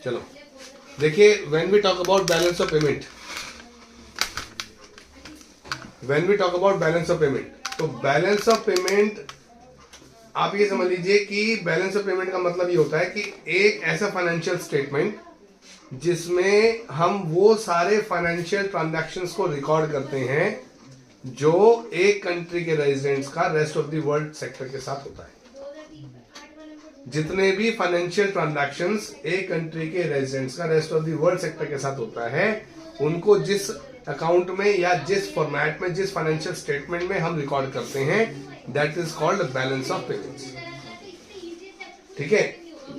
चलो देखिए, when we talk about balance of payment, तो बैलेंस ऑफ पेमेंट आप ये समझ लीजिए कि बैलेंस ऑफ पेमेंट का मतलब ये होता है कि एक ऐसा फाइनेंशियल स्टेटमेंट जिसमें हम वो सारे फाइनेंशियल ट्रांजैक्शंस को रिकॉर्ड करते हैं जो एक कंट्री के रेजिडेंट्स का rest of the world sector के साथ होता है। जितने भी फाइनेंशियल ट्रांजैक्शंस एक कंट्री के रेजिडेंट्स का rest of the world sector के साथ होता है, उनको जिस अकाउंट में या जिस फॉर्मेट में, जिस फाइनेंशियल स्टेटमेंट में हम रिकॉर्ड करते हैं, that is called balance of payments. ठीक है।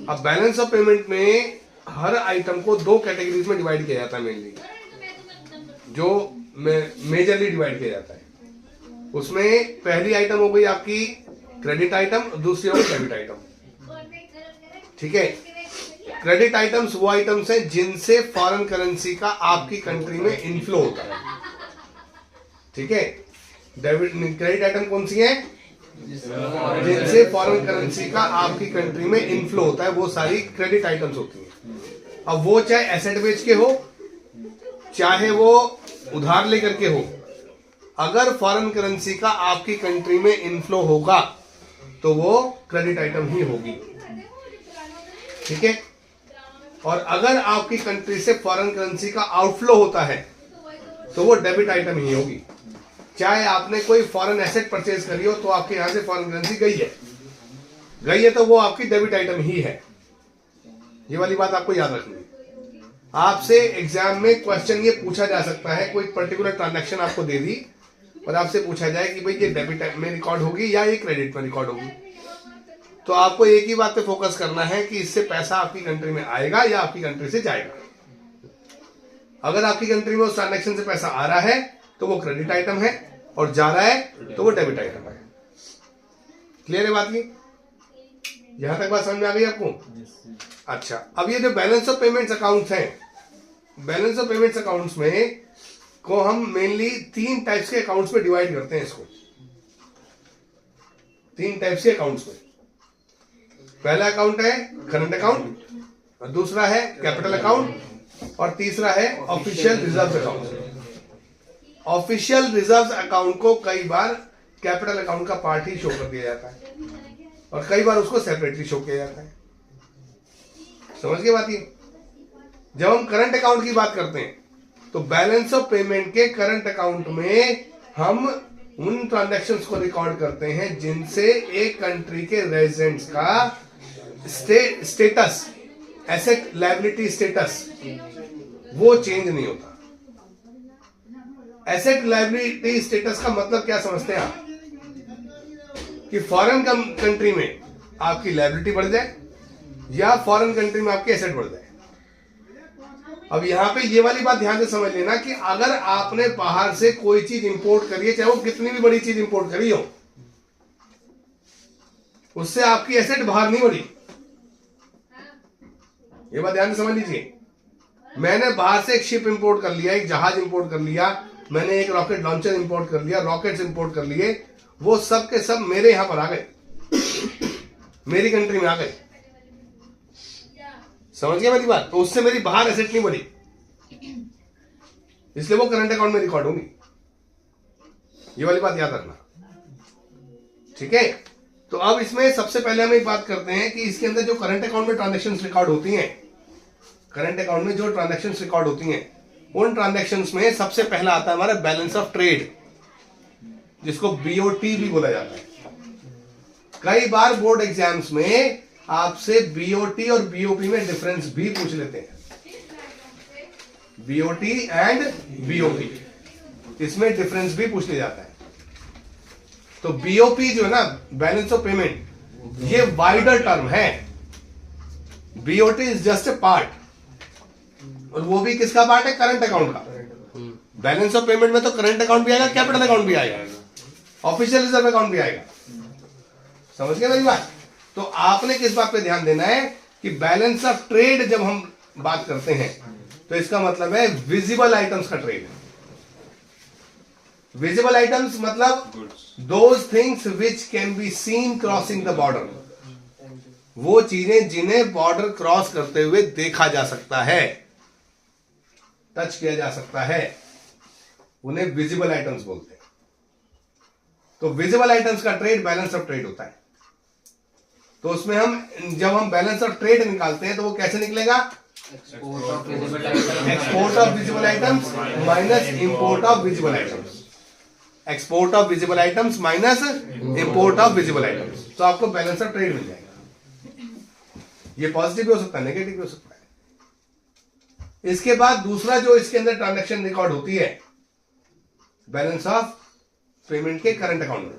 अब बैलेंस ऑफ पेमेंट में हर आइटम को दो कैटेगरीज में डिवाइड किया जाता है, मेनली जो मेजरली डिवाइड किया जाता है। उसमें पहली आइटम हो गई आपकी क्रेडिट आइटम, दूसरी हो गई डेबिट आइटम। ठीक है। क्रेडिट आइटम्स वो आइटम्स हैं जिनसे फॉरेन करेंसी का आपकी कंट्री में इनफ्लो होता है। ठीक है। डेबिट क्रेडिट आइटम कौन सी है? जिनसे फॉरेन करेंसी का आपकी कंट्री में इनफ्लो होता है, वो सारी क्रेडिट आइटम्स होती हैं। अब वो चाहे एसेट बेच के हो, चाहे वो उधार लेकर के हो, अगर फॉरेन करेंसी का आपकी कंट्री में इनफ्लो होगा तो वो क्रेडिट आइटम ही होगी। ठीक है। और अगर आपकी कंट्री से फॉरेन करेंसी का आउटफ्लो होता है तो वो डेबिट आइटम ही होगी। चाहे आपने कोई फॉरेन एसेट परचेज करी हो, तो आपके यहां से फॉरेन करेंसी गई है तो वो आपकी डेबिट आइटम ही है। ये वाली बात आपको याद रखनी है। आपसे एग्जाम में क्वेश्चन ये पूछा जा सकता है, कोई पर्टिकुलर ट्रांजैक्शन आपको दे दी और आपसे पूछा जाए कि भाई ये डेबिट में रिकॉर्ड होगी या ये क्रेडिट में रिकॉर्ड होगी, तो आपको एक ही बात पे फोकस करना है कि इससे पैसा आपकी कंट्री में आएगा या आपकी कंट्री से जाएगा। अगर आपकी कंट्री में उस ट्रांजैक्शन से पैसा आ रहा है तो वो क्रेडिट आइटम है, और जा रहा है तो वो डेबिट आइटम है। क्लियर है बात की? यहां तक बात समझ में आ गई आपको? अच्छा, अब ये जो बैलेंस ऑफ पेमेंट्स अकाउंट्स हैं, बैलेंस ऑफ पेमेंट्स अकाउंट्स में को हम मेनली तीन टाइप्स के अकाउंट्स में डिवाइड करते हैं। इसको तीन टाइप्स के अकाउंट्स में, पहला अकाउंट है करंट अकाउंट, दूसरा है कैपिटल अकाउंट, और तीसरा है official reserve account. Official reserve account को कई बार कैपिटल अकाउंट का पार्ट ही शो कर दिया जाता है और कई बार उसको सेपरेटली शो किया जाता है। समझ के बात ये? जब हम करंट अकाउंट की बात करते हैं तो बैलेंस ऑफ पेमेंट के करंट अकाउंट में हम उन ट्रांजैक्शंस को रिकॉर्ड करते हैं जिनसे एक कंट्री के रेजिडेंट्स का स्टेटस, एसेट लायबिलिटी स्टेटस, वो चेंज नहीं होता। एसेट लायबिलिटी स्टेटस का मतलब क्या समझते हैं आप? कि फॉरेन कंट्री में आपकी लायबिलिटी बढ़ जाए या फॉरेन कंट्री में आपकी एसेट बढ़ जाए। अब यहां पे ये वाली बात ध्यान से समझ लेना कि अगर आपने बाहर से कोई चीज इंपोर्ट करी है, चाहे वो कितनी भी बड़ी चीज इंपोर्ट करी हो, उससे आपकी एसेट बाहर नहीं बढ़ी। ये बात ध्यान से समझ लीजिए। मैंने बाहर से एक शिप इंपोर्ट कर लिया, एक जहाज इंपोर्ट कर लिया, मैंने एक रॉकेट लॉन्चर इंपोर्ट कर लिया, रॉकेट्स इंपोर्ट कर लिए, वो सब के सब मेरे यहां पर आ गए, मेरी कंट्री में आ गए। समझ गया मेरी बात? तो उससे मेरी बाहर एसेट नहीं बढ़ी, इसलिए वो करंट अकाउंट में रिकॉर्ड होंगी। ये वाली बात याद रखना। ठीक है। तो अब इसमें सबसे पहले हम एक बात करते हैं कि इसके अंदर जो करंट अकाउंट में ट्रांजैक्शंस रिकॉर्ड होती हैं, करंट अकाउंट में जो ट्रांजैक्शंस रिकॉर्ड होती हैं, उन ट्रांजैक्शंस में सबसे पहला आता है हमारा बैलेंस ऑफ ट्रेड, जिसको बीओटी भी बोला जाता है। कई बार बोर्ड एग्जाम्स में आपसे बीओटी और बीओपी में डिफरेंस भी पूछ लेते हैं। बीओटी एंड बीओपी, इसमें डिफरेंस भी पूछ लिया जाता है। तो बीओपी जो है ना, बैलेंस ऑफ पेमेंट, ये वाइडर टर्म है। BOT is just a part, और वो भी किसका पार्ट है? करंट अकाउंट का। बैलेंस ऑफ पेमेंट में तो करंट अकाउंट भी आएगा, कैपिटल अकाउंट भी आएगा, ऑफिशियल रिजर्व अकाउंट भी आएगा। समझ गए मेरी बात? तो आपने किस बात पे ध्यान देना है कि बैलेंस ऑफ ट्रेड जब हम बात करते हैं तो इसका मतलब है विजिबल आइटम्स का ट्रेड। विजिबल आइटम्स मतलब those things which can be seen crossing the border. वो चीजें जिन्हें बॉर्डर क्रॉस करते हुए देखा जा सकता है, टच किया जा सकता है, उन्हें विजिबल आइटम्स बोलते हैं। तो विजिबल आइटम्स का ट्रेड बैलेंस ऑफ ट्रेड होता है। तो उसमें जब हम बैलेंस ऑफ ट्रेड निकालते हैं तो वो कैसे निकलेगा? Export of visible items minus import of visible items, export of visible items minus import of visible items. तो आपको बैलेंस ऑफ ट्रेड मिल जाएगा। ये पॉजिटिव भी हो सकता है, नेगेटिव भी हो सकता है। इसके बाद दूसरा जो इसके अंदर ट्रांजैक्शन रिकॉर्ड होती है, बैलेंस ऑफ पेमेंट के करंट अकाउंट में।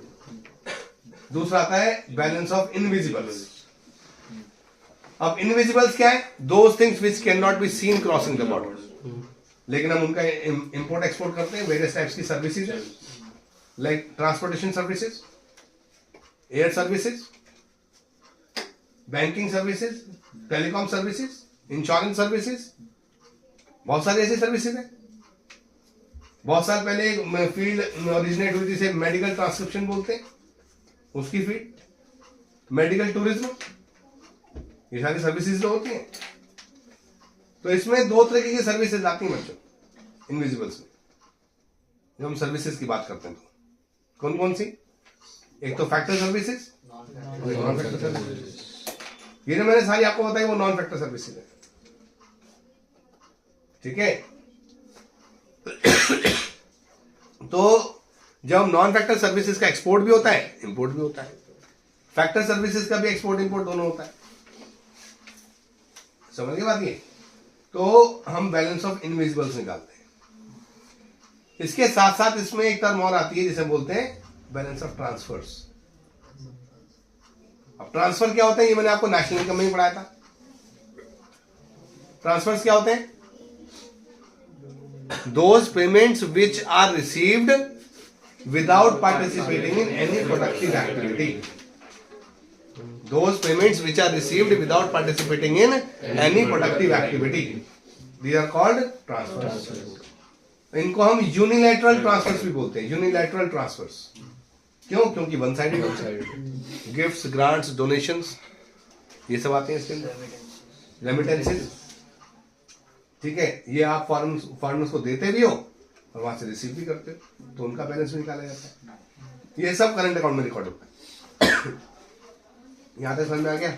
दूसरा आता है बैलेंस ऑफ इनविजिबल्स। अब इनविजिबल्स क्या है? Those things which can not be seen crossing the border, लेकिन हम उनका इंपोर्ट एक्सपोर्ट करते हैं। वेरियस टाइप्स की सर्विसेज है, like transportation services, air services, banking services, telecom services, insurance services, बहुत सारी ऐसी सर्विसेज है। बहुत साल पहले फील्ड ओरिजिनेट हुई थी, मेडिकल ट्रांसक्रिप्शन बोलते हैं, उसकी फील्ड, मेडिकल टूरिज्म, ये सारी सर्विसेज तो होती हैं। तो इसमें दो तरीके की सर्विसेज आती हैं बच्चों इनविजिबल्स में, जब हम सर्विसेज की बात करते हैं। तो कौन कौन सी? एक तो factor services, non factor services. ये जो मैंने सारी आपको बताई वो नॉन फैक्टर सर्विसेज है, ठीक है। तो जब हम नॉन फैक्टर सर्विसेज का एक्सपोर्ट भी होता है, इंपोर्ट भी होता है। फैक्टर सर्विसेज का भी एक्सपोर्ट इंपोर्ट दोनों होता है। समझ गए बात ये? तो हम बैलेंस ऑफ इनविजिबल्स निकालते हैं। इसके साथ साथ इसमें एक टर्म और आती है जिसे बोलते हैं बैलेंस ऑफ ट्रांसफर्स। अब ट्रांसफर क्या होता है, ये मैंने आपको नेशनल इनकम में ही पढ़ाया था। ट्रांसफर्स क्या होते हैं? Those payments which are received without participating in any productive activity. Those payments which are received without participating in any productive activity. These are called transfers. इनको हम यूनिलैटरल ट्रांसफर्स भी बोलते हैं। यूनिलैटरल ट्रांसफर्स क्यों? क्योंकि वन साइडेड होता है। Gifts, grants, donations, ये सब आते हैं इसके अंदर। रेमिटेंसेस, ठीक है, ये आप फॉरेनर्स को देते भी हो और वहां से रिसीव भी करते हो, तो उनका बैलेंस भी निकाला जाता है। ये सब करंट अकाउंट में रिकॉर्ड होता है। यहां तक समझ में आ गया?